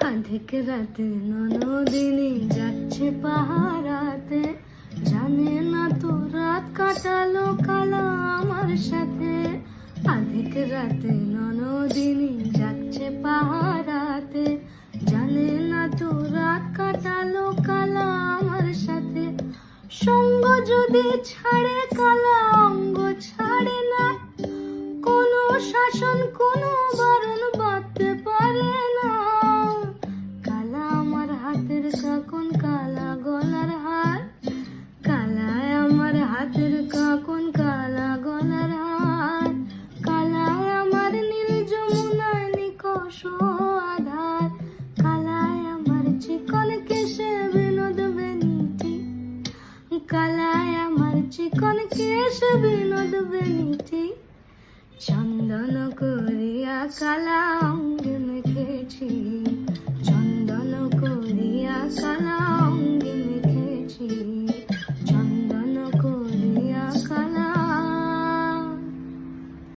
আধিক রাতে ননদিনী যাচ্ছে পাহারাতে, জানে না তো রাত কাটালো কালা আমার সাথে। আধিক রাতে ননদিনী যাচ্ছে পাহারাতে, জানে না তো রাত কাটালো কালা আমার সাথে। সঙ্গ যদি ছাড়ে কালা অঙ্গ ছাড়ে না, কোনো শাসন কোনো বারণ বাঁধতে পারে না। কালা আমার হাতের কাকন কালা গলার হার, কালায় আমার হাতের কাকন কালা গলার হার। কালায় আমার নীল যমুনায় নিকষ আধার, কালায় আমার চিকন কেশে বিনোদ বেনিটি, কালায় আমার চিকন কেশে বিনোদ বেনিটি। চন্দন করিয়া কালা অঙ্গে মেখেছি।